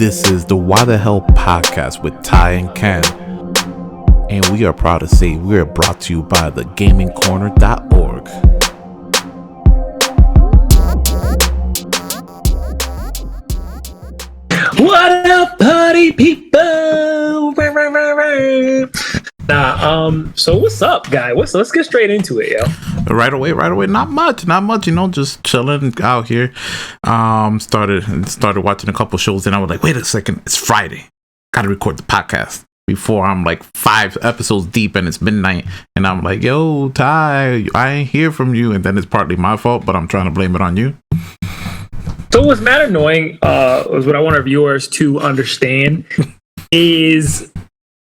This is the Why the Hell podcast with Ty and Ken. And we are proud to say we are brought to you by thegamingcorner.org. What up, party people? So what's up, guy? Let's get straight into it, yo. Right away. Not much, just chilling out here. Started watching a couple shows, and I was like, wait a second, it's Friday. Gotta record the podcast before I'm like 5 episodes deep and it's midnight. And I'm like, yo, Ty, I ain't hear from you. And then it's partly my fault, but I'm trying to blame it on you. So what's mad annoying is what I want our viewers to understand is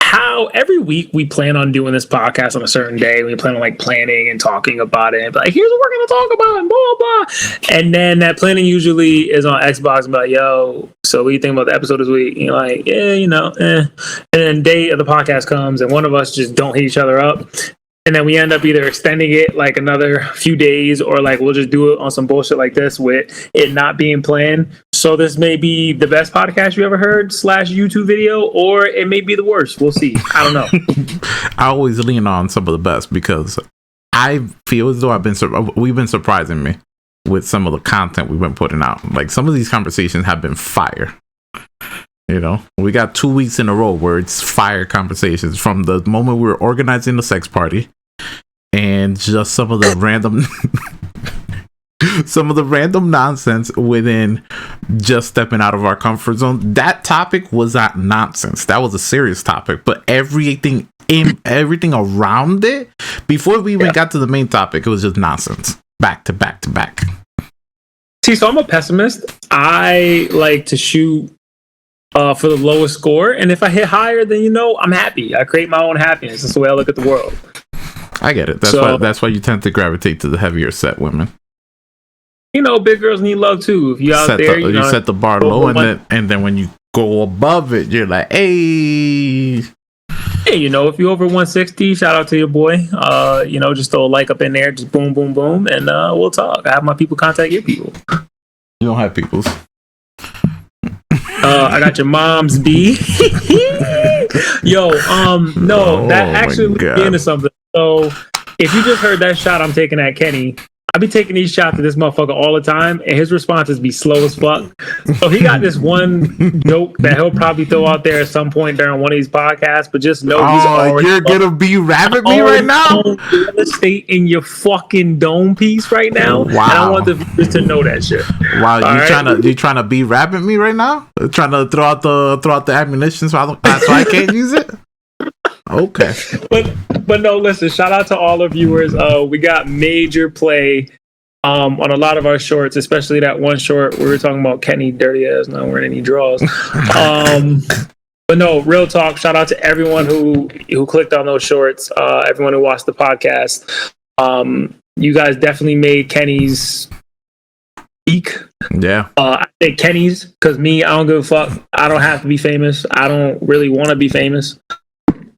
how every week we plan on doing this podcast on a certain day. We plan on like planning and talking about it and be like, here's what we're going to talk about and blah, blah. And then that planning usually is on Xbox and be like, yo, so what do you think about the episode this week? And you're like, yeah, And then day of the podcast comes and one of us just don't hit each other up. And then we end up either extending it like another few days or like we'll just do it on some bullshit like this with it not being planned. So this may be the best podcast you ever heard / YouTube video, or it may be the worst. We'll see. I don't know. I always lean on some of the best because I feel as though we've been surprising me with some of the content we've been putting out. Like some of these conversations have been fire. We got 2 weeks in a row where it's fire conversations from the moment we were organizing the sex party and just some of the random nonsense within just stepping out of our comfort zone. That topic was not nonsense. That was a serious topic, but everything around it before we even got to the main topic, it was just nonsense back to back to back. See, so I'm a pessimist. I like to shoot for the lowest score, and if I hit higher, then I'm happy. I create my own happiness. That's the way I look at the world. I get it. That's why you tend to gravitate to the heavier set women. Big girls need love too. If you out there, you set the bar low, and then when you go above it, you're like, hey. Hey, if you're over 160, shout out to your boy. Just throw a like up in there, just boom, boom, boom, and we'll talk. I have my people contact your people. You don't have peoples. I got your mom's B. That actually leads me into something. So if you just heard that shot I'm taking at Kenny, I be taking these shots at this motherfucker all the time, and his responses be slow as fuck. So he got this one joke that he'll probably throw out there at some point during one of these podcasts, but just know he's already... You're gonna be rabbit me right now? Real estate in your fucking dome piece right now. Wow. And I want the viewers to know that shit. Wow, you trying to be rabbit me right now? Trying to throw out the ammunition so I can't use it? Okay. But no, listen, shout out to all the viewers. We got major play on a lot of our shorts, especially that one short we were talking about Kenny dirty ass not wearing any draws. But no, real talk, shout out to everyone who clicked on those shorts, everyone who watched the podcast. You guys definitely made Kenny's peak. Yeah. I think Kenny's, because I don't give a fuck. I don't have to be famous. I don't really want to be famous.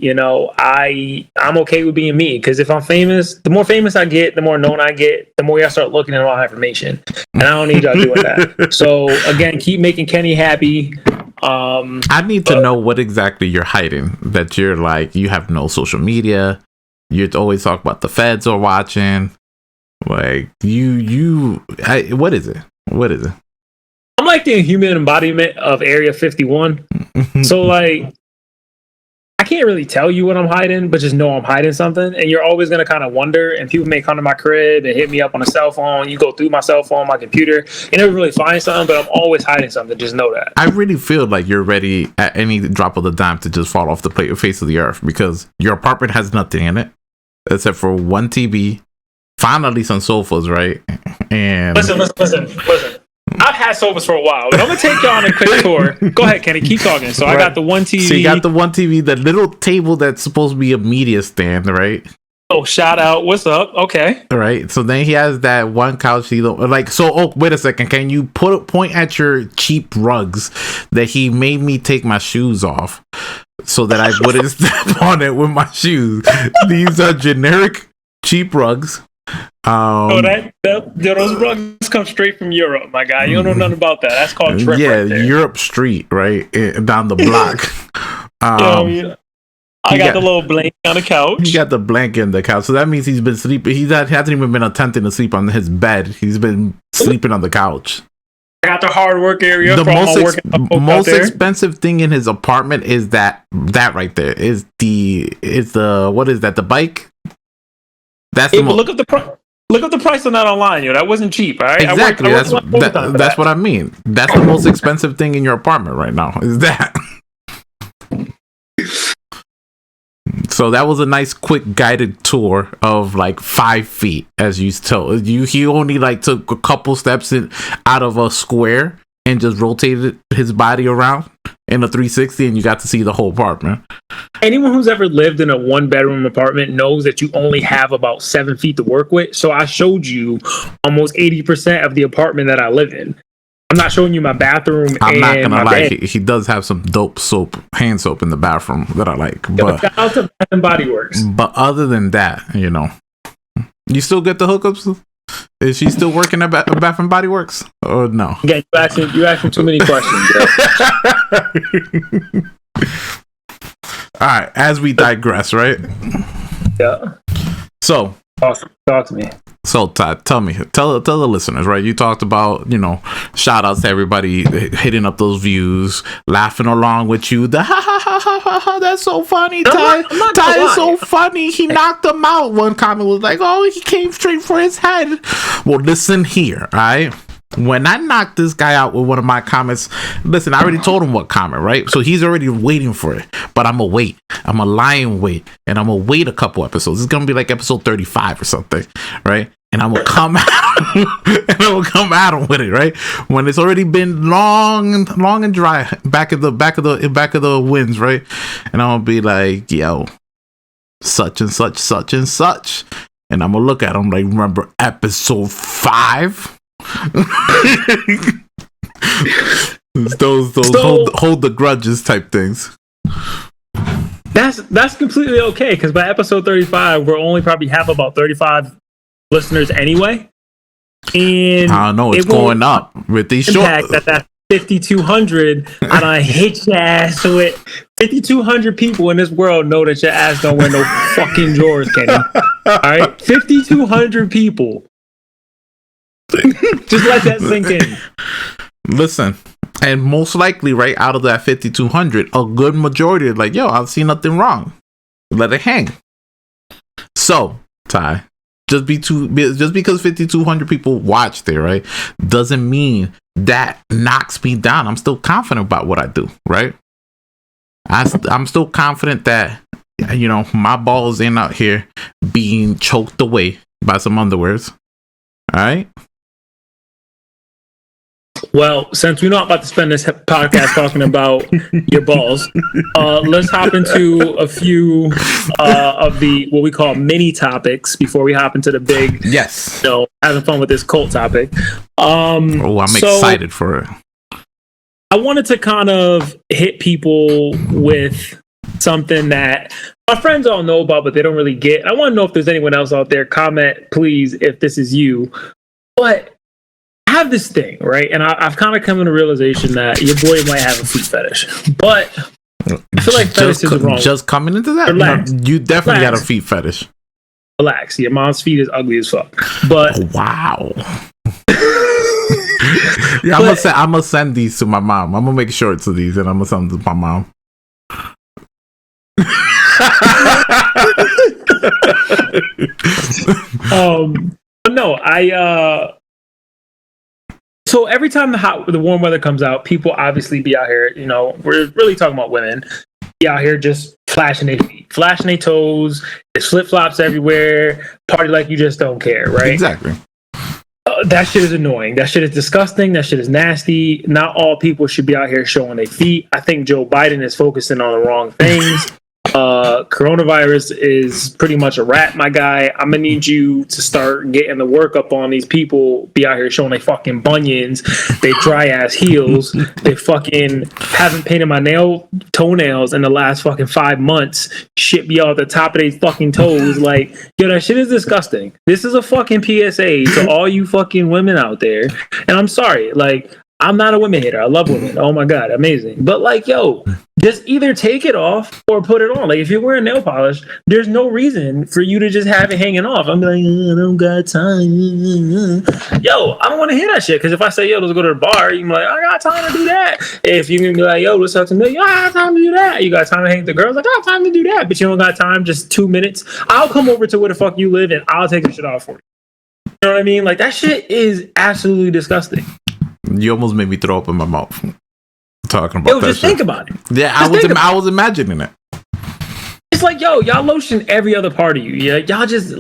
I'm okay with being me, because if I'm famous, the more famous I get, the more known I get, the more y'all start looking at all my information, and I don't need y'all doing that. So again, keep making Kenny happy. I need to know what exactly you're hiding. That you're like, you have no social media. You always talk about the feds are watching. Like what is it? I'm like the human embodiment of Area 51. So like, I can't really tell you what I'm hiding, but just know I'm hiding something. And you're always going to kind of wonder. And people may come to my crib and hit me up on a cell phone. You go through my cell phone, my computer, and never really find something, but I'm always hiding something. Just know that. I really feel like you're ready at any drop of the dime to just fall off the face of the earth, because your apartment has nothing in it except for one TV, finally some sofas, right? And listen. I've had sofas for a while, but I'm gonna take y'all on a quick tour. Go ahead, Kenny, keep talking. So right. I got the one TV. So you got the one TV, the little table that's supposed to be a media stand, right? Oh, shout out! What's up? Okay, all right. So then he has that one couch. Wait a second. Can you point at your cheap rugs that he made me take my shoes off so that I wouldn't step on it with my shoes? These are generic cheap rugs Those rugs come straight from Europe, my guy. You don't know nothing about that. That's called drip. Yeah, right there. Europe Street, right down the block. I got the little blanket on the couch. He got the blanket on the couch, so that means he's been sleeping. He hasn't even been attempting to sleep on his bed. He's been sleeping on the couch. I got the hard work area. The most expensive thing in his apartment is that right there is the what is that, the bike? That's the look up the price. Look up the price on that online, yo. That wasn't cheap, all right? Exactly. That's what I mean. That's the most expensive thing in your apartment right now. Is that? So that was a nice, quick, guided tour of like 5 feet, as you told you. He only like took a couple steps out of a square and just rotated his body around in a 360, and you got to see the whole apartment. Anyone who's ever lived in a 1-bedroom apartment knows that you only have about 7 feet to work with. So I showed you almost 80% of the apartment that I live in. I'm not showing you my bathroom. I'm not gonna lie, he does have some dope hand soap in the bathroom that I like. But shout out to Bath and Body Works. But other than that, you still get the hookups. Is she still working at Bath and Body Works? Or no? Yeah, you asking too many questions. All right, as we digress, right? Yeah. So. Awesome. Talk to me. So, Todd, tell the listeners, right? You talked about, shout outs to everybody hitting up those views, laughing along with you. Ha ha ha ha ha ha. That's so funny, Ty. Ty is so funny. He knocked him out. One comment was like, oh, he came straight for his head. Well, listen here, all right? When I knocked this guy out with one of my comments, listen, I already told him what comment, right? So he's already waiting for it. But I'm going to wait. I'm going to lie and wait. And I'm going to wait a couple episodes. It's going to be like episode 35 or something, right? And I'm going to come at him with it, right? When it's already been long and dry, back of the winds, right? And I'm going to be like, yo, such and such, such and such. And I'm going to look at him like, remember episode 5? those hold the grudges type things. That's completely okay, because by episode 35 we'll only probably have about 35 listeners anyway, and I don't know, it's going up with these short that 5,200 and I hit your ass to it. 5,200 people in this world know that your ass don't wear no fucking drawers, Kenny. All right, 5,200 people. Just let that sink in. Listen, and most likely, right out of that 5,200, a good majority are like, yo, I see nothing wrong. Let it hang. So, Ty, just because 5,200 people watch there, right, doesn't mean that knocks me down. I'm still confident about what I do, right? I'm still confident that, my balls ain't out here being choked away by some underwears. All right? Well, since we're not about to spend this podcast talking about your balls, let's hop into a few of the what we call mini topics before we hop into the big. Yes. Having fun with this cult topic. I'm excited for it. I wanted to kind of hit people with something that my friends all know about, but they don't really get. I want to know if there's anyone else out there. Comment, please, if this is you. But I have this thing, right? And I've kind of come to the realization that your boy might have a feet fetish. But I feel like fetish is wrong. Just coming into that? Relax. You definitely got a feet fetish. Relax. Your mom's feet is ugly as fuck. But wow. Yeah, I'm gonna send these to my mom. I'm gonna make shorts of these and I'm gonna send them to my mom. So every time the warm weather comes out, people obviously be out here, we're really talking about women, be out here just flashing their feet, flashing their toes, there's flip-flops everywhere, party like you just don't care, right? Exactly. That shit is annoying. That shit is disgusting. That shit is nasty. Not all people should be out here showing their feet. I think Joe Biden is focusing on the wrong things. Coronavirus is pretty much a wrap, my guy. I'm gonna need you to start getting the work up on these people. Be out here showing they fucking bunions, they dry ass heels, they fucking haven't painted my toenails in the last fucking 5 months. Shit be all at the top of their fucking toes. Like, yo, that shit is disgusting. This is a fucking PSA to all you fucking women out there. And I'm sorry, like, I'm not a women hater. I love women. Oh my God, amazing. But like, yo, just either take it off or put it on. Like, if you're wearing nail polish, there's no reason for you to just have it hanging off. I'm like, I don't got time. Yo, I don't want to hear that shit. Because if I say, yo, let's go to the bar, you can be like, I got time to do that. If you can be like, yo, let's talk to me, yo, I got time to do that. You got time to hang with the girls? Like, I got time to do that. But you don't got time, just 2 minutes. I'll come over to where the fuck you live and I'll take the shit off for you. You know what I mean? Like, that shit is absolutely disgusting. You almost made me throw up in my mouth talking about that. Just shit. Think about it. Yeah, I was imagining it. It's like, yo, y'all lotion every other part of you. Yeah, y'all just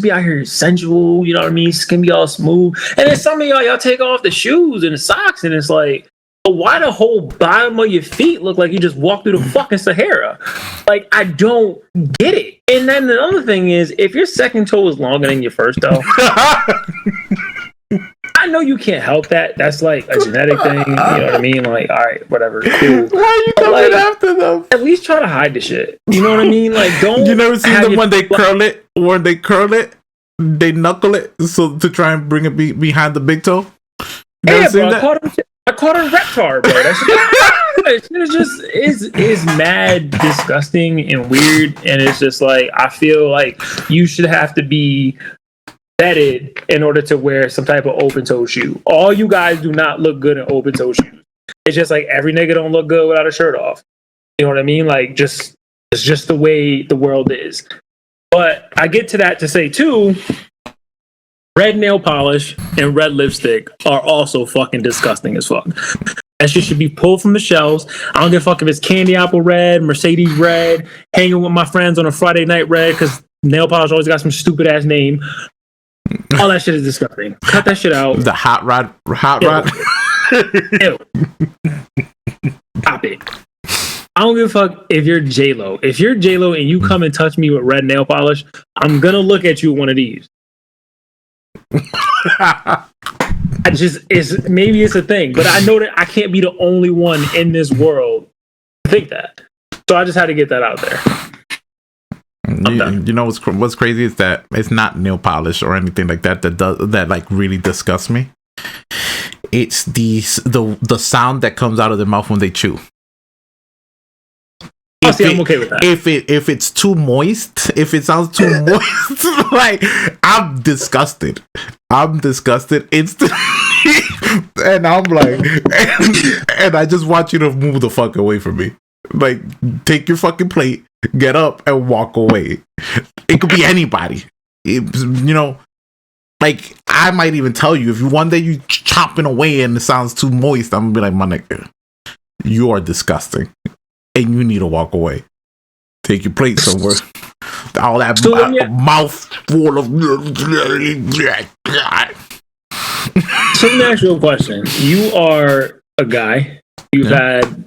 be out here sensual. You know what I mean? Skin be all smooth. And then some of y'all take off the shoes and the socks, and it's like, why the whole bottom of your feet look like you just walked through the fucking Sahara? Like, I don't get it. And then the other thing is, if your second toe is longer than your first toe. I know you can't help that. That's like a genetic thing. You know what I mean? Like, all right, whatever. Cool. Why are you coming after them? At least try to hide the shit. You know what I mean? Like, don't. You never seen them when they curl it? When they curl it, they knuckle it so to try and bring it behind the big toe. Yeah, bro. I caught a reptar, bro. That shit is mad disgusting and weird, and it's just like, I feel like you should have to be vetted in order to wear some type of open toe shoe. All you guys do not look good in open toe shoes. It's just like every nigga don't look good without a shirt off. You know what I mean? Like, it's just the way the world is. But I get to that to say too, red nail polish and red lipstick are also fucking disgusting as fuck. That shit should be pulled from the shelves. I don't give a fuck if it's candy apple red, Mercedes red, hanging with my friends on a Friday night red, because nail polish always got some stupid ass name. All that shit is disgusting. Cut that shit out. The hot rod. Ew. Stop it. I don't give a fuck if you're J-Lo. If you're J-Lo and you come and touch me with red nail polish, I'm gonna look at you with one of these. Maybe it's a thing, but I know that I can't be the only one in this world to think that. So I just had to get that out there. You know what's crazy is that it's not nail polish or anything like that that like really disgusts me. It's the sound that comes out of their mouth when they chew. I'm okay with that. If it's too moist, if it sounds too moist, like, I'm disgusted instantly. And I'm like, and I just want you to move the fuck away from me. Like, take your fucking plate, get up, and walk away. It could be anybody. You know, like, I might even tell you, if one day you chopping away and it sounds too moist, I'm gonna be like, my nigga, you are disgusting, and you need to walk away. Take your plate somewhere. All that mouth full of. So let me ask you a question. You are a guy. You've had,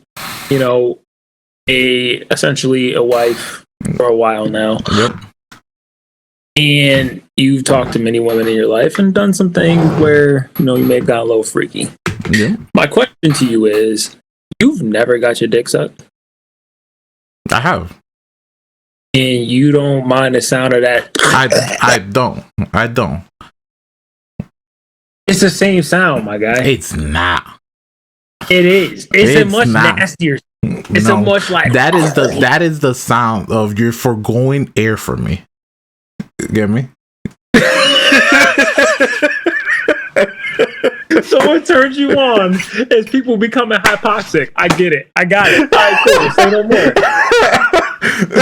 essentially a wife for a while now. Yep. And you've talked to many women in your life and done some things where, you may have got a little freaky. Yeah. My question to you is, you've never got your dick sucked? I have. And you don't mind the sound of that? I don't. It's the same sound, my guy. It's not. It is. It's a much nastier. It's a much like that is the sound of you're foregoing air for me. Get me? So what turns you on is people becoming hypoxic. I get it. I got it. All right, cool. Say no more.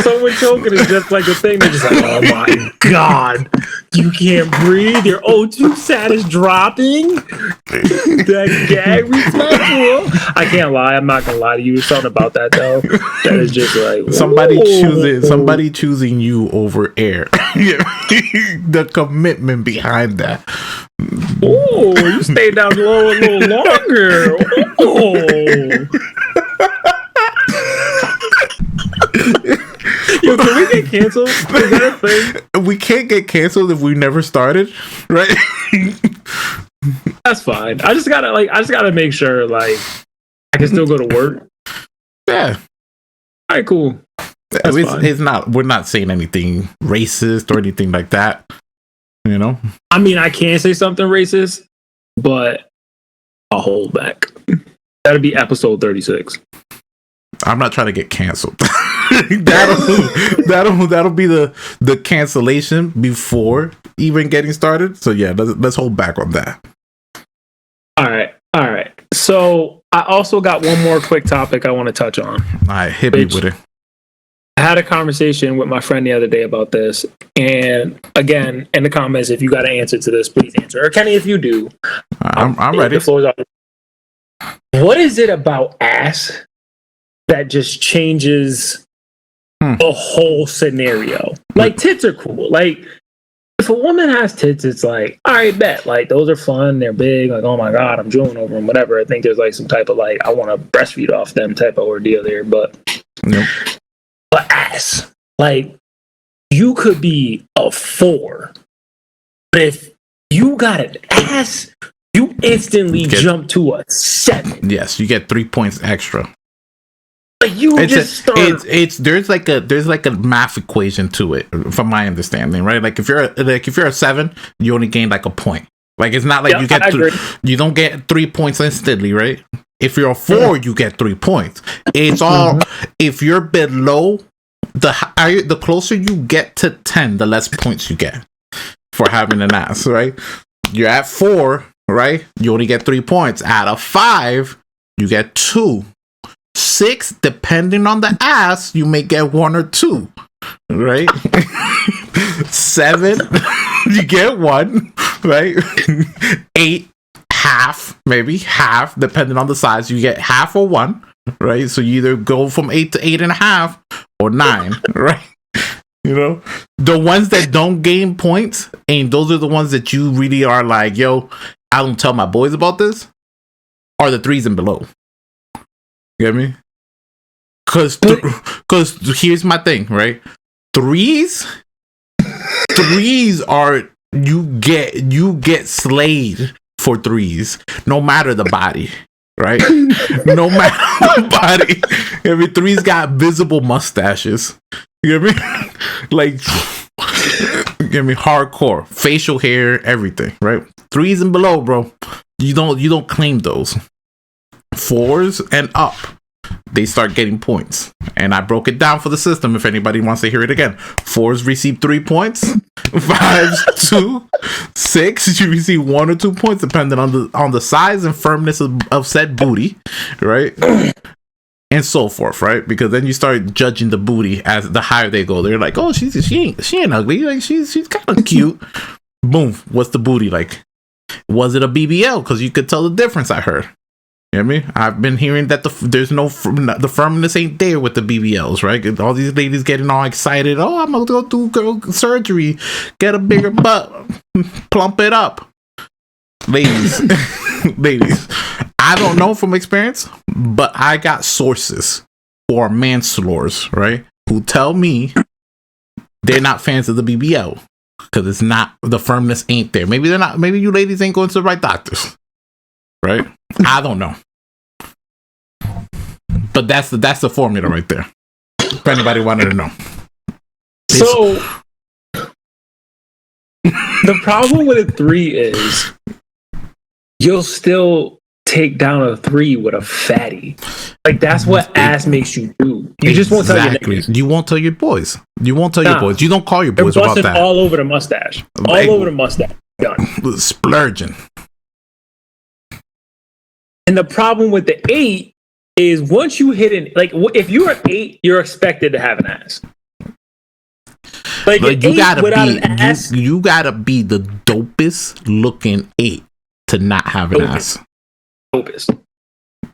Someone choking is just like a thing. They're just like, oh my God, you can't breathe. Your O2 sat is dropping. That gag reflex. I can't lie. I'm not gonna lie to you. There's something about that though. That is just like somebody choosing you over air. The commitment behind that. Oh, you stayed down low a little longer. Oh. get canceled? Is that a thing? We can't get canceled if we never started, right? That's fine. I just gotta make sure like I can still go to work. Yeah. All right, cool. It's not. We're not saying anything racist or anything like that. You know. I mean, I can say something racist, but I'll hold back. That'll be episode 36. I'm not trying to get canceled. that'll be the cancellation before even getting started. So yeah, let's hold back on that. All right. So I also got one more quick topic I want to touch on. All right, hit me with it. I had a conversation with my friend the other day about this, and again, in the comments, if you got an answer to this, please answer. Or Kenny, if you do, I'm ready. The floor's open. What is it about ass that just changes the whole scenario? Like, tits are cool. Like, if a woman has tits, it's like, all right, bet. Like, those are fun. They're big. Like, oh my God, I'm drooling over them, whatever. I think there's like some type of like, I want to breastfeed off them type of ordeal there. But, but ass, like, you could be a 4. But if you got an ass, you instantly jump to a 7. Yes, you get 3 points extra. Like there's like a math equation to it, from my understanding, right? Like if you're a 7, you only gain like a point. Like it's not like you don't get 3 points instantly, right? If you're a 4, you get 3 points. It's all if you're below the closer you get to 10, the less points you get for having an ass, right? You're at 4, right? You only get 3 points. Out of 5, you get 2. 6, depending on the ass, you may get 1 or 2, right? 7, you get 1, right? 8, maybe half, depending on the size, you get half or 1, right? So you either go from 8 to 8.5 or 9, right? You know, the ones that don't gain points, and those are the ones that you really are like, yo, I don't tell my boys about this, are the 3s and below. You get me? Because here's my thing, right? 3s are you get slayed for 3s, no matter the body, right? No matter the body. Every 3s got visible mustaches. You get me? Like, you get me? Hardcore facial hair, everything, right? 3s and below, bro. You don't claim those. 4s and up, they start getting points. And I broke it down for the system if anybody wants to hear it again. 4s receive 3 points. 5s 2. 6, you receive 1 or 2 points depending on the size and firmness of said booty, right? And so forth, right? Because then you start judging the booty as the higher they go. They're like, oh, she ain't ugly, like she's kind of cute. Boom, what's the booty like? Was it a BBL? Because you could tell the difference. I heard. You know what I mean? I've been hearing that the firmness ain't there with the BBLs, right? All these ladies getting all excited. Oh, I'm gonna go do girl surgery, get a bigger butt, plump it up. Ladies, I don't know from experience, but I got sources or manslores, right, who tell me they're not fans of the BBL because it's not, the firmness ain't there. Maybe they're not. Maybe you ladies ain't going to the right doctors, right? I don't know, but that's the formula right there. If anybody wanted to know. So the problem with a 3 is you'll still take down a 3 with a fatty. Like that's what ass makes you do. You just won't tell your niggas. You won't tell your boys. You won't tell your boys. You don't call your boys about that. All over the mustache. All over the mustache. Done. Splurging. And the problem with the 8 is once you hit an, like, if you're an 8, you're expected to have an ass. Like you gotta be the dopest looking 8 to not have an ass. Dopest.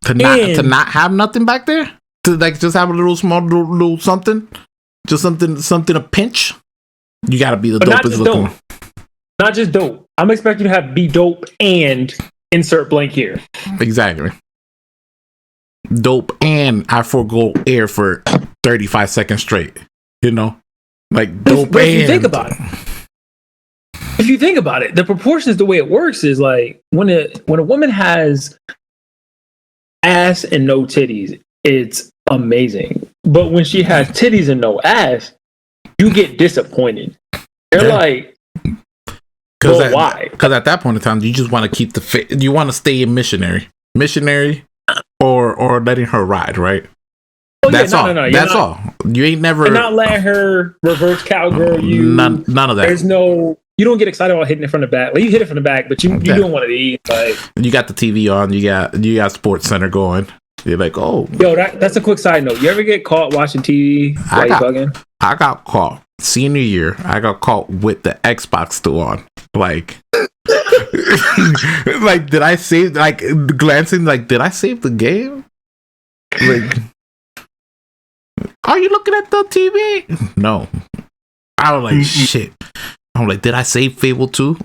To not have nothing back there? To like just have a little something? Just something to pinch? You gotta be the dopest looking. Dope. Not just dope. I'm expecting you to be dope and insert blank here. Exactly. Dope and I forgo air for 35 seconds straight. You know? Like dope. But if you think about it, the proportions, the way it works is like when a woman has ass and no titties, it's amazing. But when she has titties and no ass, you get disappointed. They're like, well, why? Because at that point in time, you just want to keep you want to stay in missionary, or letting her ride, right? Oh, that's all. No. That's all. You ain't never. You're not letting her reverse cowgirl you. None of that. There's no. You don't get excited about hitting it from the back. Like you hit it from the back, but you don't want to eat. Like you got the TV on. You got Sports Center going. You're like, oh, yo, that's a quick side note. You ever get caught watching TV while you bugging? I got caught senior year. I got caught with the Xbox still on. Like, like did I save? Like glancing, like did I save the game? Like, are you looking at the TV? No. I was like, shit. I'm like, did I save Fable 2?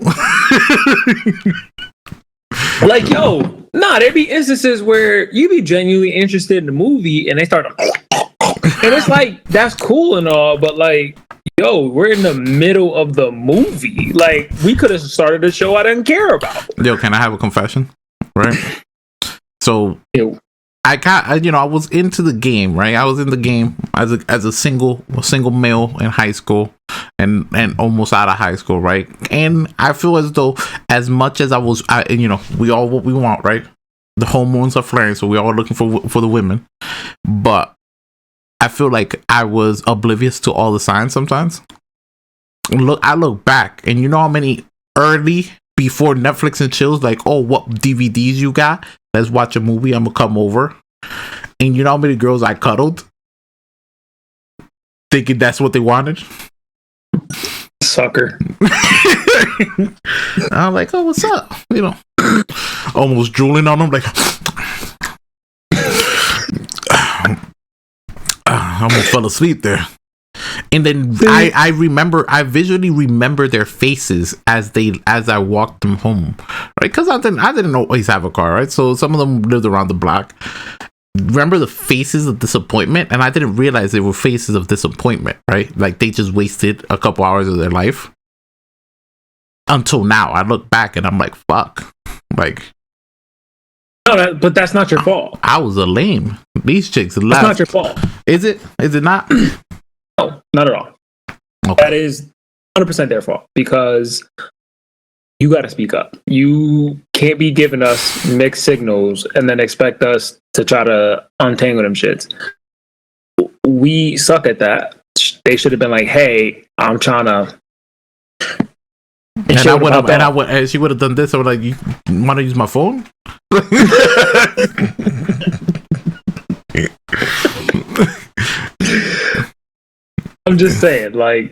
Like, yo, there'd be instances where you be genuinely interested in the movie and they start to, and it's like, that's cool and all, but like, yo, we're in the middle of the movie. Like, we could have started a show I didn't care about. Yo, can I have a confession? Right? So, Ew. I was into the game, right? I was in the game as a single male in high school and almost out of high school, right? And I feel as though as much as we all what we want, right? The hormones are flaring, so we're all looking for the women. But I feel like I was oblivious to all the signs sometimes. I look back and you know how many early before Netflix and chills, like, oh, what DVDs you got? Let's watch a movie. I'm gonna come over. And you know how many girls I cuddled? Thinking that's what they wanted? Sucker. I'm like, oh, what's up? You know, almost drooling on them, like, I almost fell asleep there. And then I visually remember their faces as I walked them home, right? Because I didn't always have a car, right? So some of them lived around the block. Remember the faces of disappointment, and I didn't realize they were faces of disappointment, right? Like they just wasted a couple hours of their life. Until now, I look back and I'm like, fuck, like. No, but that's not your fault. I was a lame. These chicks left. That's not your fault. Is it? Is it not? No, not at all. Okay. That is 100% their fault because you got to speak up. You can't be giving us mixed signals and then expect us to try to untangle them shits. We suck at that. They should have been like, "Hey, I'm trying to." And she would have done this. I was like, "You want to use my phone?" I'm just saying, like,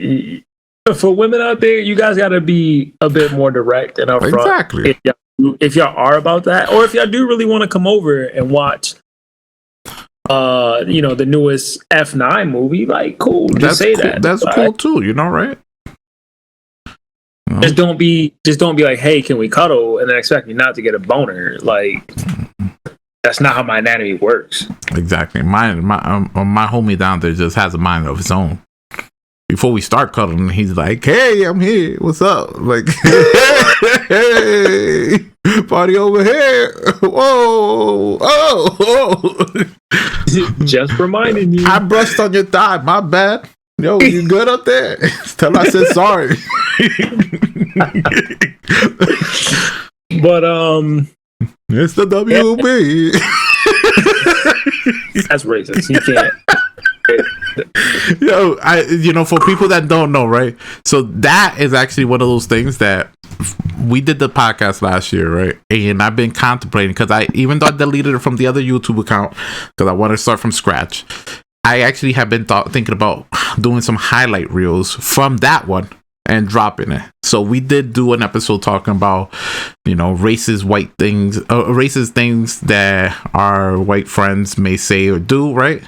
for women out there, you guys got to be a bit more direct and upfront. Exactly. If y'all are about that, or if y'all do really want to come over and watch, the newest F9 movie, like, cool. Just say cool. that. That's cool too. You know, right? Just don't be like, hey, can we cuddle? And then expect me not to get a boner. Like, that's not how my anatomy works. Exactly. My homie down there just has a mind of his own. Before we start cuddling, he's like, "Hey, I'm here. What's up?" Like, "Hey, party over here. Whoa, oh." Just reminding you. I brushed on your thigh. My bad. Yo, you good up there? Tell her I said sorry. But it's the WB. That's racist. You can't. Yo, for people that don't know, right? So that is actually one of those things that we did the podcast last year, right? And I've been contemplating because even though I deleted it from the other YouTube account because I want to start from scratch, I actually have been thinking about doing some highlight reels from that one and dropping it. So we did do an episode talking about, racist things that our white friends may say or do, right?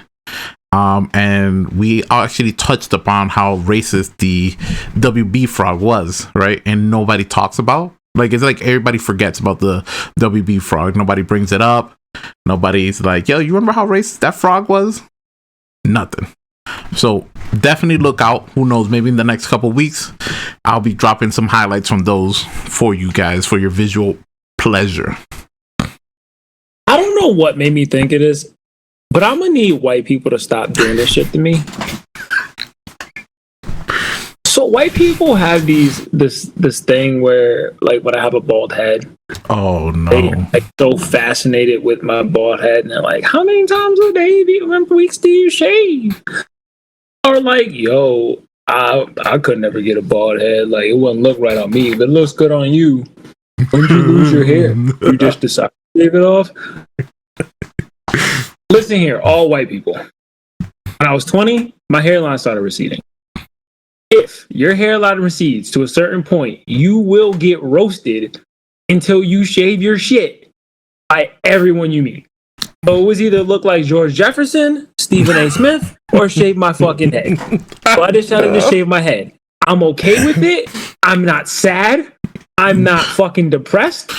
And we actually touched upon how racist the WB frog was, right? And nobody talks about. Like, it's like everybody forgets about the WB frog. Nobody brings it up. Nobody's like, yo, you remember how racist that frog was? Nothing. So definitely look out. Who knows? Maybe in the next couple weeks, I'll be dropping some highlights from those for you guys for your visual pleasure. I don't know what made me think it is, but I'm gonna need white people to stop doing this shit to me. So white people have this thing where, like, when I have a bald head, Oh no! they're like so fascinated with my bald head, and they're like, "How many times a day, weeks do you shave?" Or like, "Yo, I could never get a bald head. Like, it wouldn't look right on me, but it looks good on you. When did you lose your hair? You just decide to shave it off." Listen here, all white people. When I was 20, my hairline started receding. If your hairline recedes to a certain point, you will get roasted until you shave your shit by everyone you meet. So it was either look like George Jefferson, Stephen A. Smith, or shave my fucking head. So I decided to shave my head. I'm okay with it. I'm not sad. I'm not fucking depressed.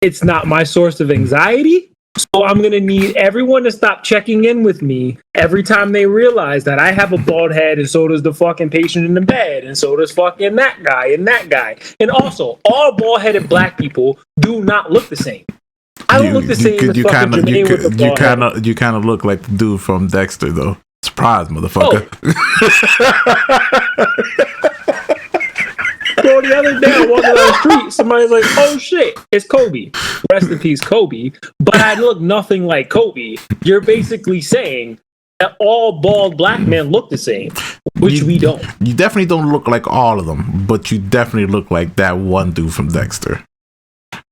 It's not my source of anxiety. So I'm going to need everyone to stop checking in with me every time they realize that I have a bald head, and so does the fucking patient in the bed, and so does fucking that guy and that guy. And also, all bald-headed black people do not look the same. I don't look the same as fucking Jermaine with the bald head. You kind of look like the dude from Dexter, though. Surprise, motherfucker. Bro, the other day I walked down the street, somebody's like, "Oh shit, it's Kobe." Rest in peace, Kobe. But I look nothing like Kobe. You're basically saying that all bald black men look the same, which we don't. You definitely don't look like all of them, but you definitely look like that one dude from Dexter.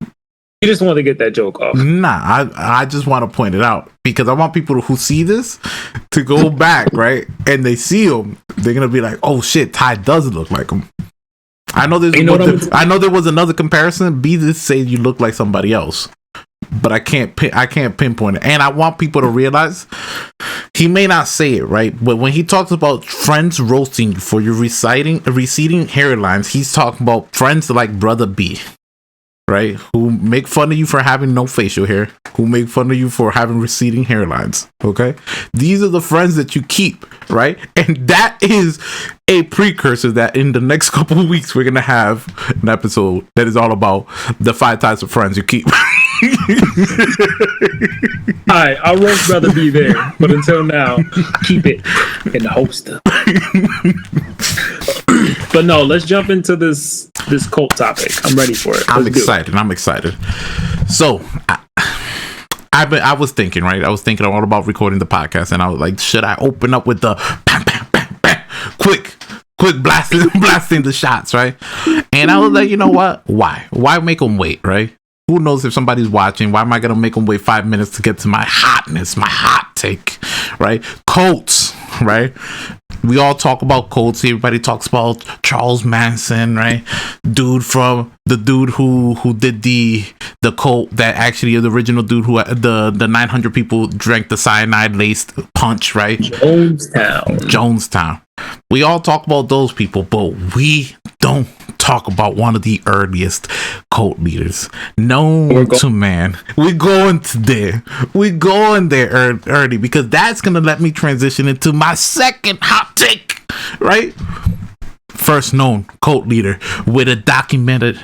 You just want to get that joke off. Nah, I just want to point it out because I want people who see this to go back, right? And they see him, they're going to be like, "Oh shit, Ty does look like him." I know there was another comparison. B this say you look like somebody else, but I can't pinpoint it. And I want people to realize he may not say it right, but when he talks about friends roasting you for your receding hairlines, he's talking about friends like Brother B, right? Who make fun of you for having no facial hair, who make fun of you for having receding hairlines. Okay, these are the friends that you keep, right? And that is a precursor that in the next couple of weeks we're gonna have an episode that is all about the 5 types of friends you keep. Alright, I'll roast Brother B there, but until now, keep it in the holster. But no, let's jump into this cult topic. I'm ready for it. I'm excited. So I was thinking, right? I was thinking all about recording the podcast, and I was like, should I open up with the bam, bam, bam, bam, quick blasting the shots, right? And I was like, you know what? Why make them wait, right? Who knows if somebody's watching? Why am I gonna make them wait 5 minutes to get to my hotness, my hot take, right? Cults, right? We all talk about cults. Everybody talks about Charles Manson, right? The dude who did the cult that actually the original dude who the 900 people drank the cyanide laced punch, right? Jonestown. We all talk about those people, but we don't talk about one of the earliest cult leaders known to man. We're going there early because that's gonna let me transition into my second hot take, right? First known cult leader with a documented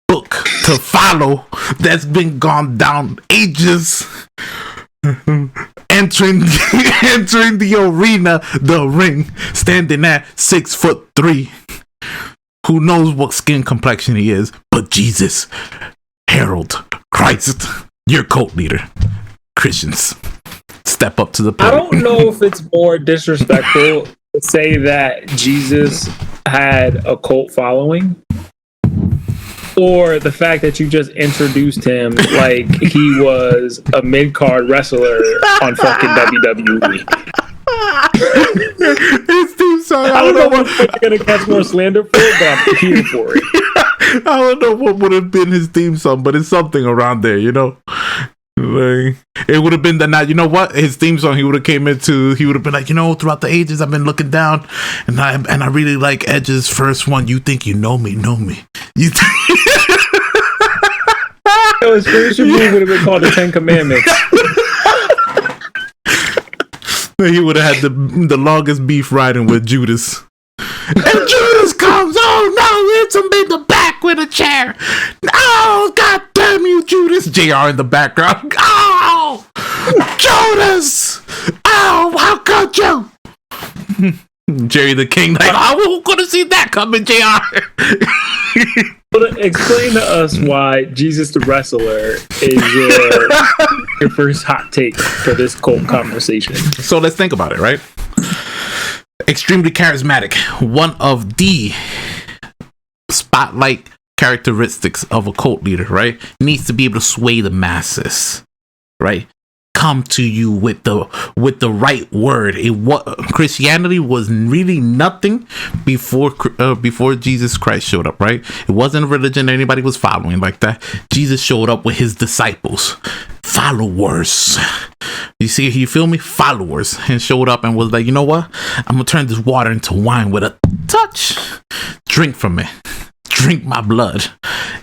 book to follow that's been gone down ages. Entering the arena, the ring, standing at 6'3". Who knows what skin complexion he is? But Jesus, Harold, Christ, your cult leader. Christians, step up to the plate. I don't know if it's more disrespectful to say that Jesus had a cult following, or the fact that you just introduced him like he was a mid-card wrestler on fucking WWE. His theme song. I don't know what you're gonna catch more slander for, but I'm here for it. I don't know what would have been his theme song, but it's something around there, you know. Like, it would have been that night. You know what? His theme song. He would have came into. He would have been like, you know, throughout the ages, I've been looking down, and I really like Edge's first one. You think you know me? You. His finisher move would have been called the 10 Commandments. He would have had the longest beef riding with Judas. And Judas comes, oh no, hits him in the back with a chair. Oh, god damn you, Judas. JR in the background. Oh, Judas. Oh, how could you? Jerry the King, like, who could have seen that coming, JR? Explain to us why Jesus the Wrestler is your first hot take for this cult conversation. So let's think about it, right? Extremely charismatic. One of the spotlight characteristics of a cult leader, right? Needs to be able to sway the masses, right? Come to you with the right word. Christianity was really nothing before Jesus Christ showed up, right? It wasn't a religion that anybody was following like that. Jesus showed up with his disciples, followers. You feel me? Followers. And showed up and was like, you know what? I'm gonna turn this water into wine with a touch. Drink from it. Drink my blood.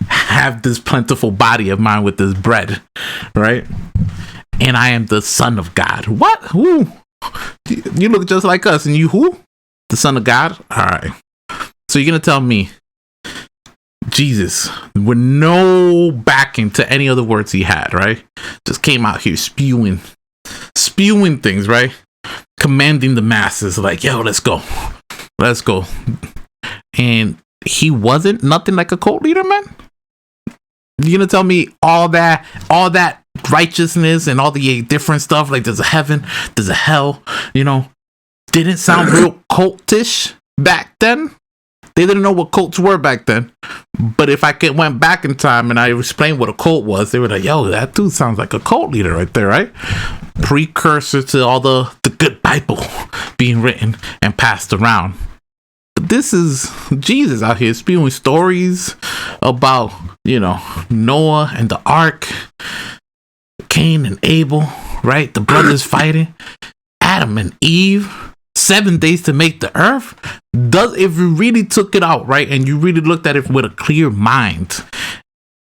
Have this plentiful body of mine with this bread, right? And I am the Son of God. What? Who? You look just like us, and you who? The Son of God? All right. So you're gonna tell me Jesus, with no backing to any other words he had, right? Just came out here spewing things, right? Commanding the masses, like, yo, let's go. And he wasn't nothing like a cult leader, man. You're gonna tell me all that righteousness and all the different stuff, like there's a heaven, there's a hell, didn't sound real cultish back then. They didn't know what cults were back then. But if I went back in time and I explained what a cult was, they were like, yo, that dude sounds like a cult leader right there, right? Precursor to all the good Bible being written and passed around. But this is Jesus out here spewing stories about, Noah and the ark, Cain and Abel, right? The brothers fighting, Adam and Eve, 7 days to make the earth. If you really took it out, right, and you really looked at it with a clear mind,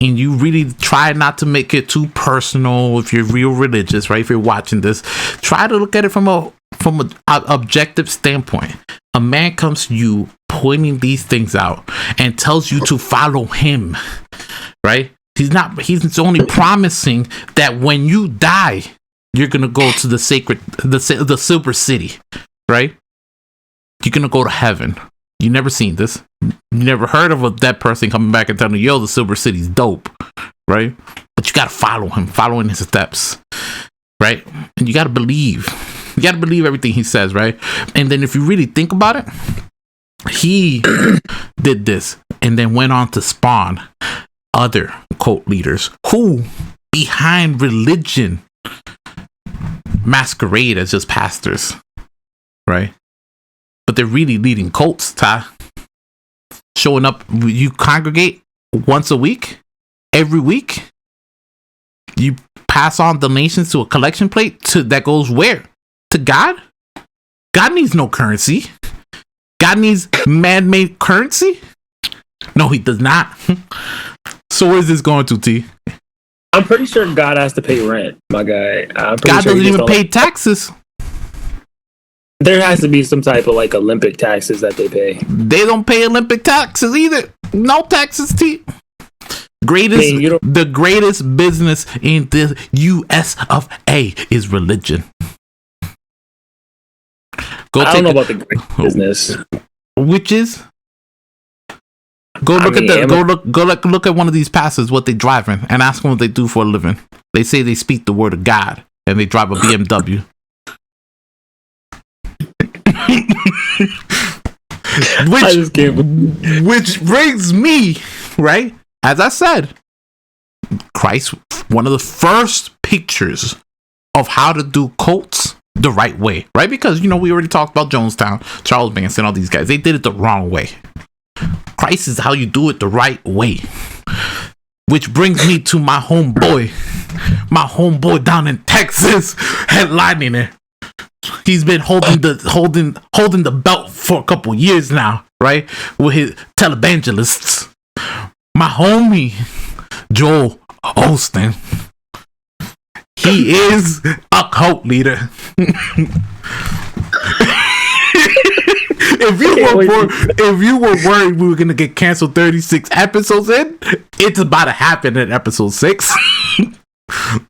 and you really try not to make it too personal, if you're real religious, right? If you're watching this, try to look at it from an objective standpoint. A man comes to you pointing these things out and tells you to follow him, right? He's only promising that when you die, you're gonna go to the silver city, right? You're gonna go to heaven. You never seen this. You never heard of a dead person coming back and telling you, yo, the silver city's dope, right? But you gotta follow him, following his steps, right? And you gotta believe. You gotta believe everything he says, right? And then if you really think about it, he did this and then went on to spawn other cult leaders who, behind religion, masquerade as just pastors, right? But they're really leading cults, Ty. Showing up, you congregate once a week, every week. You pass on donations to a collection plate that goes where? To God? God needs no currency. God needs man-made currency? No, he does not. So where's this going to, T? I'm pretty sure God has to pay rent, my guy. God doesn't even pay taxes. There has to be some type of Olympic taxes that they pay. They don't pay Olympic taxes either. No taxes, T. The greatest business in the US of A is religion. I don't know about the great business. Which is? Go look at one of these pastors, what they driving, and ask them what they do for a living. They say they speak the word of God and they drive a BMW. Which brings me, right? As I said, Christ, one of the first pictures of how to do cults the right way, right? Because, we already talked about Jonestown, Charles Manson, all these guys. They did it the wrong way. Christ is how you do it the right way. Which brings me to my homeboy down in Texas, headlining it. He's been holding the belt for a couple years now, right? With his televangelists. My homie, Joel Osteen. He is a cult leader. if you were worried we were gonna get canceled 36 episodes in, it's about to happen in episode 6.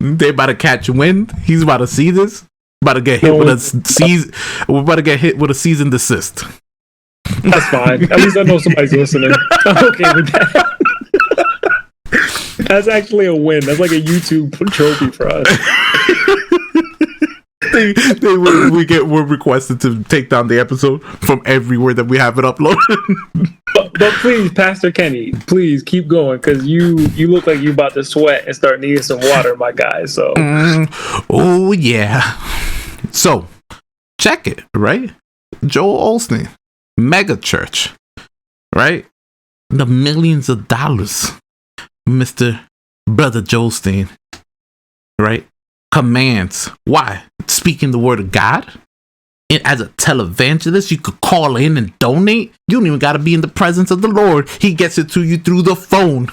They about to catch wind. He's about to see this. About to get hit with a season. We're about to get hit with a season and desist. That's fine. At least I know somebody's listening. I'm okay with that. That's actually a win. That's like a YouTube trophy for us. We're requested to take down the episode from everywhere that we have it uploaded. But please, Pastor Kenny, please keep going, because you look like you about to sweat and start needing some water, my guy. So, oh yeah. So, check it, right? Joel Osteen, mega church, right? The millions of dollars, Mr. Brother Joel Osteen, right? Commands. Why? Speaking the word of God. And as a televangelist, you could call in and donate. You don't even got to be in the presence of the Lord. He gets it to you through the phone.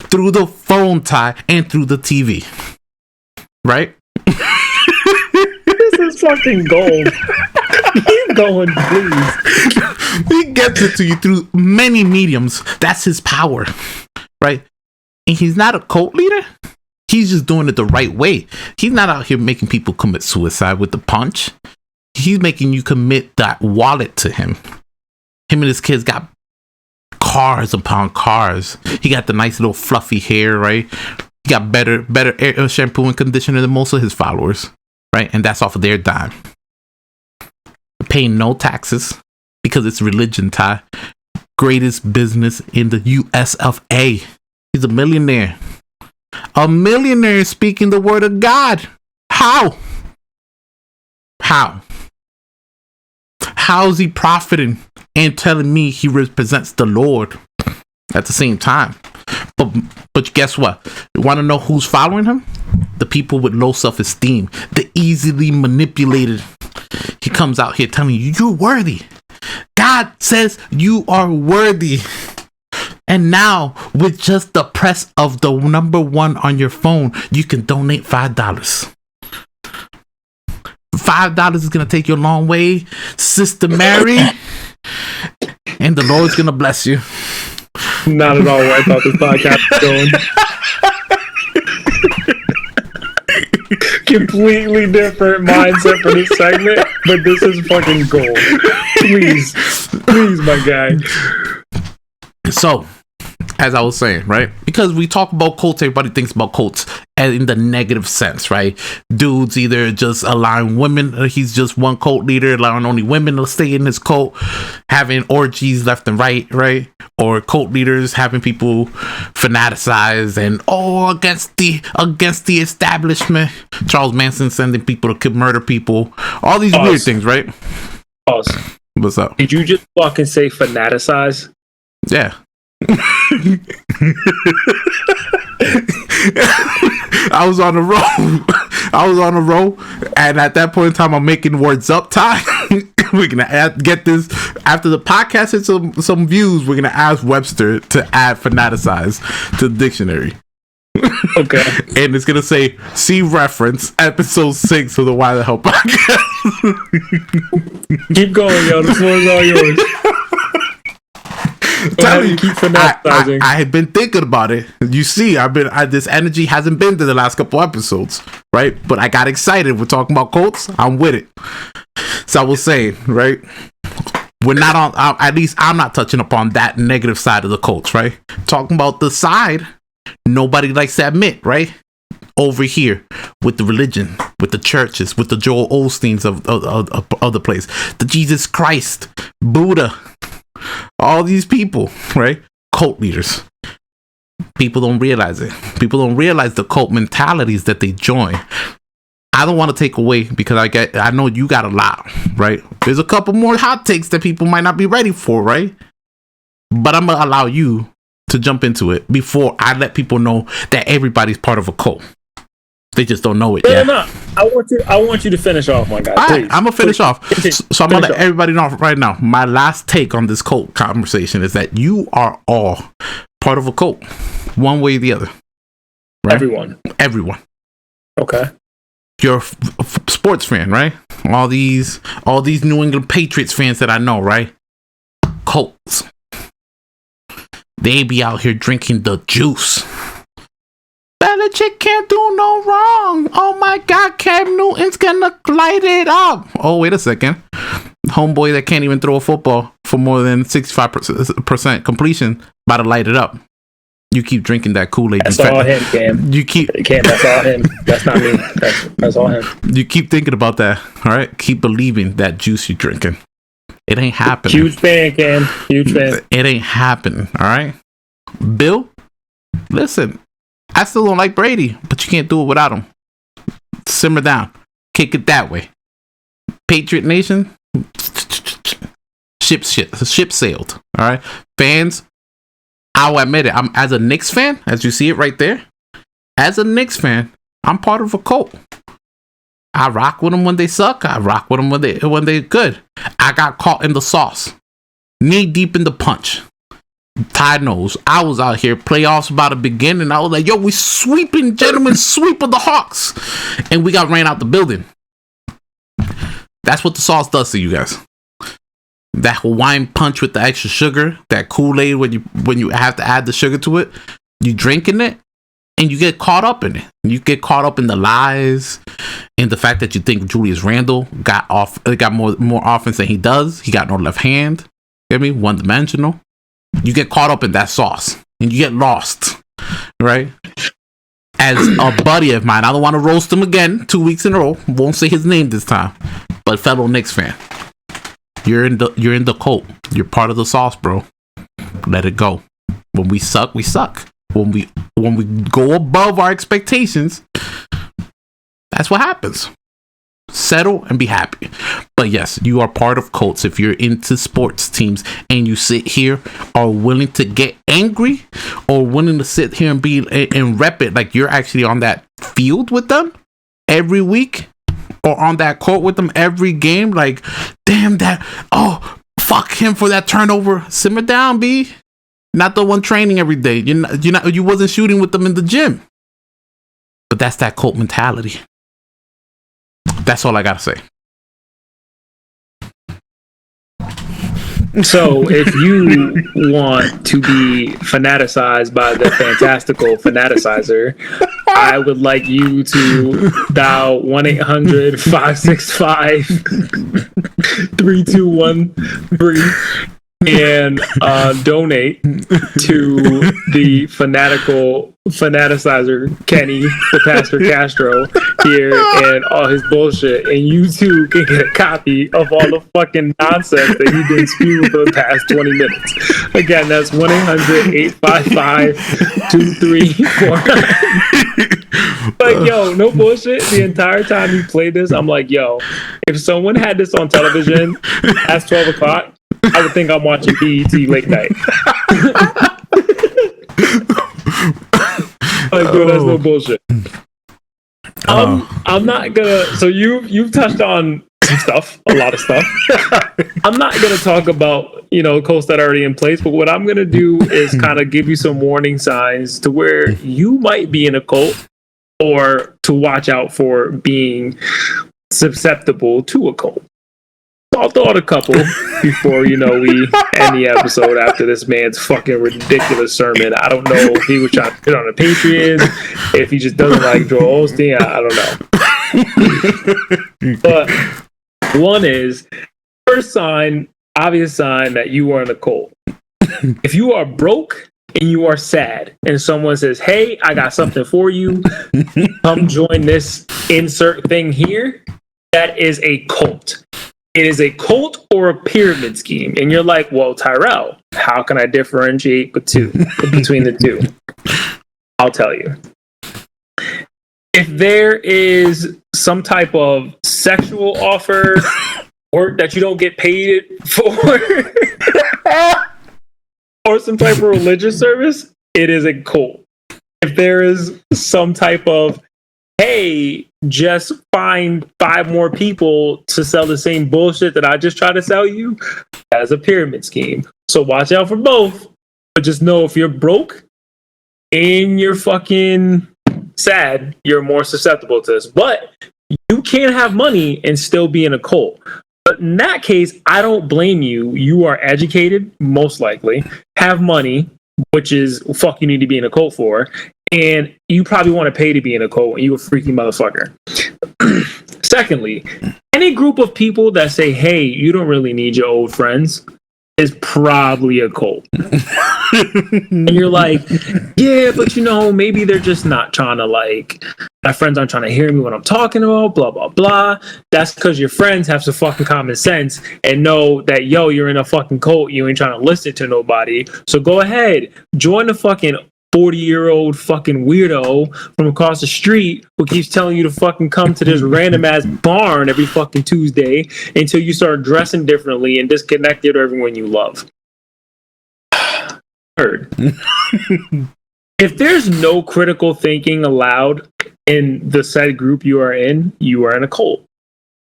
Through the phone, Ty, and through the TV. Right? This is fucking gold. Keep going, please. He gets it to you through many mediums. That's his power. Right? And he's not a cult leader. He's just doing it the right way. He's not out here making people commit suicide with the punch. He's making you commit that wallet to him. Him and his kids got cars upon cars. He got the nice little fluffy hair, right? He got better shampoo and conditioner than most of his followers, right? And that's off of their dime. Paying no taxes because it's religion, Ty. Greatest business in the US of A. He's a millionaire. A millionaire speaking the word of God. How? How is he profiting and telling me he represents the Lord at the same time? But guess what? You want to know who's following him? The people with low self-esteem, the easily manipulated. He comes out here telling you, you're worthy. God says you are worthy. And now, with just the press of the number 1 on your phone, you can donate $5. $5 is going to take you a long way, Sister Mary. And the Lord's going to bless you. Not at all where I thought this podcast was going. Completely different mindset for this segment, but this is fucking gold. Please, my guy. So, as I was saying, right? Because we talk about cults, everybody thinks about cults in the negative sense, right? Dudes either just allowing women, he's just one cult leader, allowing only women to stay in his cult, having orgies left and right? Or cult leaders having people fanaticize and against the establishment. Charles Manson sending people to murder people. All these weird things, right? Pause. What's up? Did you just fucking say fanaticize? Yeah. I was on a roll, and at that point in time, I'm making words up. Ty, we're gonna get this after the podcast hits some views. We're gonna ask Webster to add fanaticize to the dictionary. Okay, and it's gonna say see reference episode 6 of the Why the Hell podcast. Keep going, yo. The floor is all yours. I had been thinking about it. You see, this energy hasn't been to the last couple episodes, right? But I got excited. We're talking about cults. I'm with it. So I will say, right? We're not on. At least I'm not touching upon that negative side of the cults, right? Talking about the side nobody likes to admit, right? Over here with the religion, with the churches, with the Joel Osteens of the place, the Jesus Christ, Buddha. All these people, right? Cult leaders. People don't realize it. People don't realize the cult mentalities that they join. I don't want to take away because I know you got a lot, right? There's a couple more hot takes that people might not be ready for, right? But I'm gonna allow you to jump into it before I let people know that everybody's part of a cult. They just don't know it yet. No. I want you to finish off, my guy. Right, I'm gonna finish off. So I'm gonna let everybody know right now. My last take on this cult conversation is that you are all part of a cult, one way or the other. Right? Everyone. Everyone. Okay. you're a sports fan, right? All these New England Patriots fans that I know, right? Colts. They be out here drinking the juice. Belichick can't do no wrong. Oh my God, Cam Newton's gonna light it up. Oh, wait a second. Homeboy that can't even throw a football for more than 65% completion about to light it up. You keep drinking that Kool-Aid. That's all him, Cam. Cam, that's all him. That's not me. That's all him. You keep thinking about that, all right? Keep believing that juice you're drinking. It ain't happening. Huge fan, Cam. Huge fan. It ain't happening, all right? Bill, listen, I still don't like Brady, but you can't do it without him. Simmer down. Kick it that way. Patriot Nation, ship sailed, all right? Fans, I'll admit it. I'm as a Knicks fan, as you see it right there. As a Knicks fan, I'm part of a cult. I rock with them when they suck. I rock with them when they're good. I got caught in the sauce, knee deep in the punch. Ty knows. I was out here, playoffs about to begin, and I was like, "Yo, we sweeping, gentlemen, sweep of the Hawks," and we got ran out the building. That's what the sauce does to you guys. That Hawaiian punch with the extra sugar, that Kool-Aid when you have to add the sugar to it, you drinking it, and you get caught up in it. You get caught up in the lies, in the fact that you think Julius Randle got more offense than he does. He got no left hand. Get me? One dimensional. You get caught up in that sauce, and you get lost, right? As a buddy of mine, I don't want to roast him again 2 weeks in a row. Won't say his name this time, but fellow Knicks fan. You're in the cult. You're part of the sauce, bro. Let it go. When we suck, we suck. When we go above our expectations, that's what happens. Settle and be happy. But yes, you are part of cults. If you're into sports teams and you sit here are willing to get angry or willing to sit here and rep it like you're actually on that field with them every week, or on that court with them every game, like, damn that, oh, fuck him for that turnover. Simmer down, B. Not the one training every day. You wasn't shooting with them in the gym. But that's that cult mentality. That's all I gotta say. So if you want to be fanaticized by the fantastical fanaticizer, I would like you to dial 1-800-565-3213 and donate to the fanaticizer Kenny, the Pastor Castro here, and all his bullshit, and you too can get a copy of all the fucking nonsense that he's been spewing for the past 20 minutes. Again, that's 1-800-855-2349. Like, yo, no bullshit. The entire time you played this, I'm like, yo, if someone had this on television past 12 o'clock, I would think I'm watching BET late night. Like, dude, that's no bullshit. I'm not gonna. So you've touched on some stuff, a lot of stuff. I'm not gonna talk about Colts that are already in place, but what I'm gonna do is kind of give you some warning signs to where you might be in a cult, or to watch out for being susceptible to a cult. I'll throw out a couple before we end the episode after this man's fucking ridiculous sermon. I don't know if he was trying to put on the Patriots, if he just doesn't like Joel Osteen. I don't know. But one is, first sign, obvious sign that you are in a cult. If you are broke and you are sad, and someone says, "Hey, I got something for you. Come join this insert thing here," that is a cult. It is a cult or a pyramid scheme. And you're like, well, Tyrell, how can I differentiate between the two? I'll tell you. If there is some type of sexual offer, work that you don't get paid for, or some type of religious service, it is a cult. If there is some type of, hey, just find 5 more people to sell the same bullshit that I just tried to sell you, as a pyramid scheme. So watch out for both. But just know, if you're broke and you're fucking sad, you're more susceptible to this. But you can't have money and still be in a cult. But in that case, I don't blame you. You are educated, most likely, have money, which is fuck you need to be in a cult for, and you probably want to pay to be in a cult, and you a freaky motherfucker. Secondly, any group of people that say, hey, you don't really need your old friends, is probably a cult. And you're like, yeah, but maybe they're just not trying to, like, my friends aren't trying to hear me when I'm talking about, blah, blah, blah. That's because your friends have some fucking common sense and know that, you're in a fucking cult. You ain't trying to listen to nobody. So go ahead, join the fucking 40-year-old fucking weirdo from across the street who keeps telling you to fucking come to this random ass barn every fucking Tuesday until you start dressing differently and disconnected to everyone you love. Third, if there's no critical thinking allowed in the said group you are in a cult.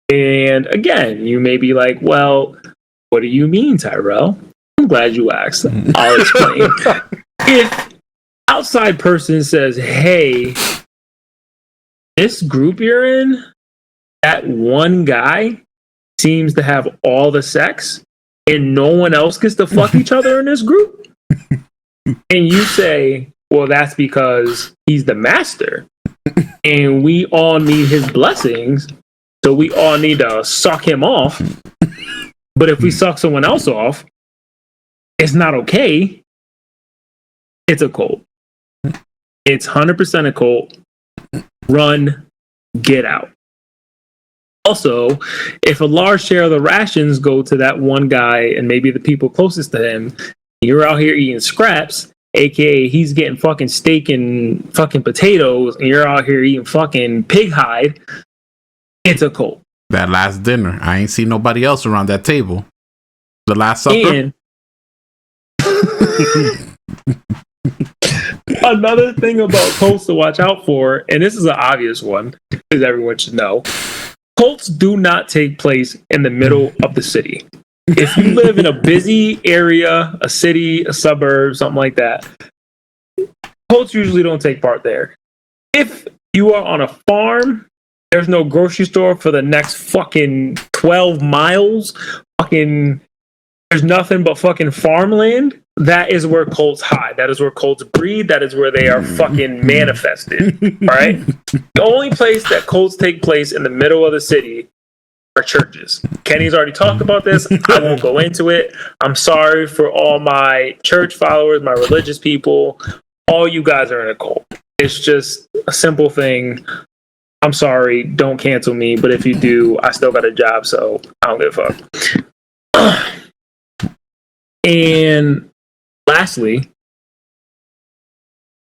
And again, you may be like, well, what do you mean, Tyrell? I'm glad you asked. I'll explain. If outside person says, hey, this group you're in, that one guy seems to have all the sex and no one else gets to fuck each other in this group, and you say, well, that's because he's the master and we all need his blessings, so we all need to suck him off, but if we suck someone else off, it's not okay. It's a cult. It's 100% a cult. Run, get out. Also, if a large share of the rations go to that one guy and maybe the people closest to him, you're out here eating scraps, aka he's getting fucking steak and fucking potatoes, and you're out here eating fucking pig hide, it's a cult. That last dinner, I ain't seen nobody else around that table. The Last Supper. And another thing about cults to watch out for, and this is an obvious one, because everyone should know, cults do not take place in the middle of the city. If you live in a busy area, a city, a suburb, something like that, cults usually don't take part there. If you are on a farm, there's no grocery store for the next fucking 12 miles, fucking, there's nothing but fucking farmland, that is where cults hide. That is where cults breed. That is where they are fucking manifested. All right? The only place that cults take place in the middle of the city are churches. Kenny's already talked about this. I won't go into it. I'm sorry for all my church followers, my religious people. All you guys are in a cult. It's just a simple thing. I'm sorry. Don't cancel me. But if you do, I still got a job, so I don't give a fuck. And lastly,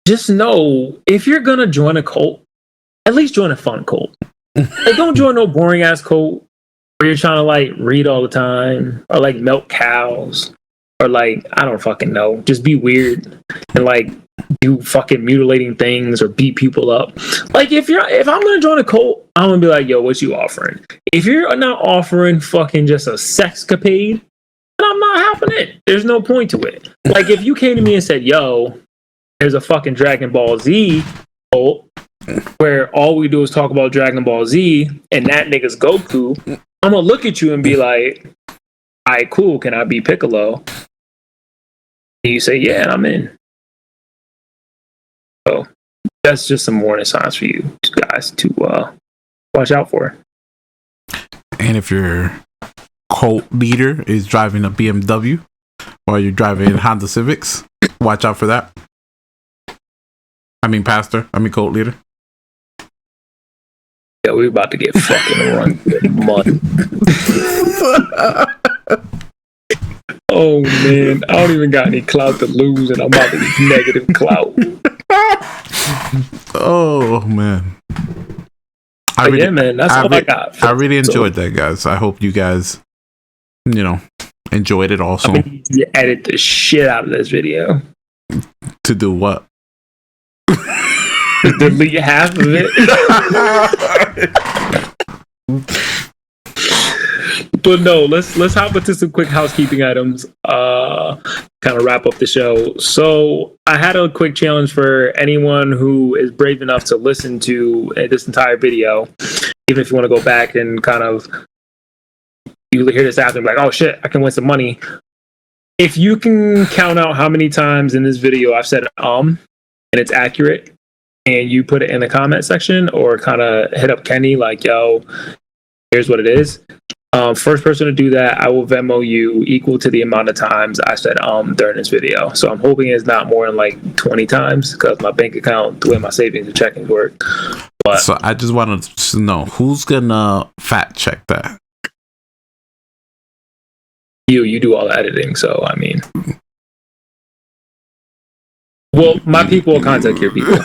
just know if you're going to join a cult, at least join a fun cult. Like, don't join no boring ass cult where you're trying to like read all the time or like milk cows or like, I don't fucking know, just be weird and like do fucking mutilating things or beat people up. Like, if I'm gonna join a cult, I'm gonna be like, yo, what you offering? If you're not offering fucking just a sexcapade, then I'm not having it. There's no point to it. Like, if you came to me and said, yo, there's a fucking Dragon Ball Z cult where all we do is talk about Dragon Ball Z and that nigga's Goku, I'm gonna look at you and be like, all right, cool, can I be Piccolo? And you say, yeah, I'm in. So that's just some warning signs for you guys to watch out for. And if your cult leader is driving a BMW or you're driving Honda Civics, watch out for that. Cult leader. Yeah, we're about to get fucking run mud. Oh man, I don't even got any clout to lose, and I'm about to get negative clout. Oh man. Man, that's all I got. I really enjoyed that, guys. I hope you guys, enjoyed it also. I mean, you edit the shit out of this video. To do what? Delete half of it. But no, let's hop into some quick housekeeping items. Kind of wrap up the show. So I had a quick challenge for anyone who is brave enough to listen to this entire video. even if you want to go back and kind of you hear this after and be like, oh shit, I can win some money. If you can count out how many times in this video I've said and it's accurate, and you put it in the comment section or kind of hit up Kenny like, yo, here's what it is. First person to do that, I will Venmo you equal to the amount of times I said during this video. So I'm hoping it's not more than like 20 times because my bank account, the way my savings and checkings work. But so I just wanted to know who's gonna fact check that. You do all the editing, so I mean, well, my people will contact your people.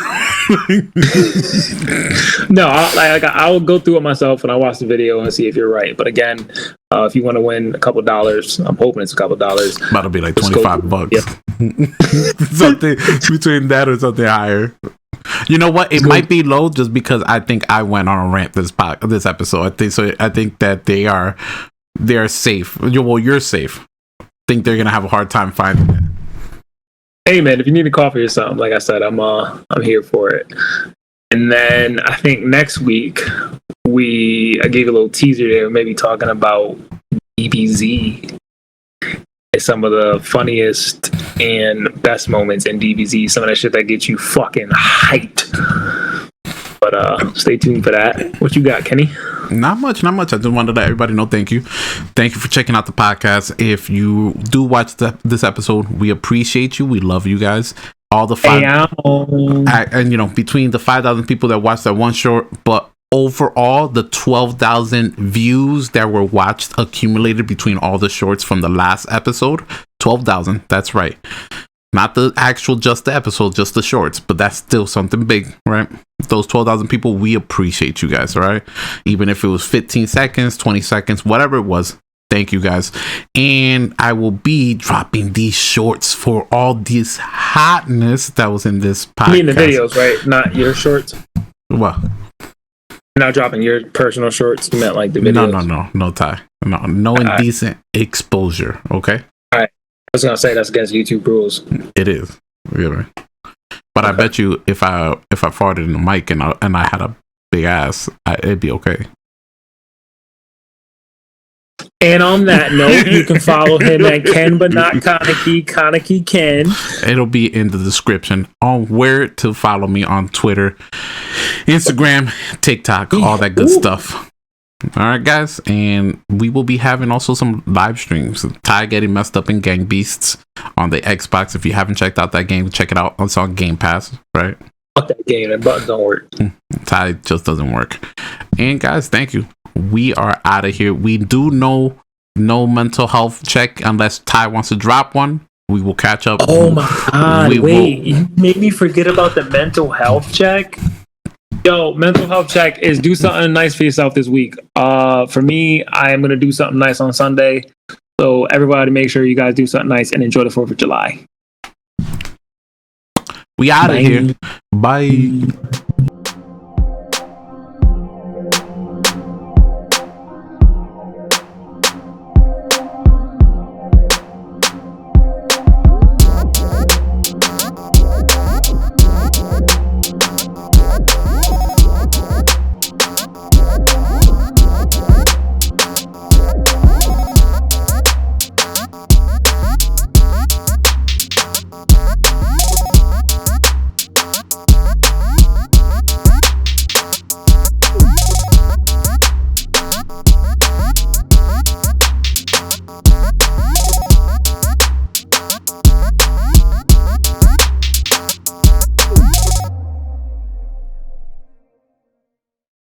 No, I'll go through it myself and I'll watch the video and see if you're right. But again, if you want to win a couple dollars, I'm hoping it's a couple dollars. About to be like $25. Yep. Something between that or something higher. You know what? It might be low just because I think I went on a rant this episode. I think that they're safe. Well, you're safe. I think they're gonna have a hard time finding it. Hey man, if you need a coffee or something, like I said, I'm here for it. And then I think next week I gave a little teaser there, maybe talking about DBZ. It's some of the funniest and best moments in DBZ. Some of that shit that gets you fucking hyped. But stay tuned for that. What you got, Kenny? Not much. I just wanted to let everybody know thank you for checking out the podcast. If you do watch this episode, we appreciate you. We love you guys. All the and between the 5,000 people that watched that one short, but overall the 12,000 views that were watched accumulated between all the shorts from the last episode. 12,000. That's right. Not the actual, just the episode, just the shorts, but that's still something big, right? Those 12,000 people, we appreciate you guys, all right? Even if it was 15 seconds, 20 seconds, whatever it was, thank you guys. And I will be dropping these shorts for all this hotness that was in this podcast. You mean the videos, right? Not your shorts? What? You're not dropping your personal shorts? You meant like the videos? No, Ty. No indecent exposure, okay? I was gonna say that's against YouTube rules. It is, really. But okay. I bet you if I farted in the mic and I had a big ass, it'd be okay. And on that note, you can follow him at Ken but not Kaneki Ken. It'll be in the description on where to follow me on Twitter, Instagram, TikTok, all that good stuff. All right, guys, and we will be having also some live streams. Ty getting messed up in Gang Beasts on the Xbox. If you haven't checked out that game, check it out. It's on Game Pass, right? Fuck that game. That button don't work. Ty just doesn't work. And guys, thank you. We are out of here. We do no mental health check unless Ty wants to drop one. We will catch up. Oh my God! You made me forget about the mental health check. Yo, mental health check is do something nice for yourself this week. For me, I am going to do something nice on Sunday. So everybody make sure you guys do something nice and enjoy the 4th of July. We out of here. Bye.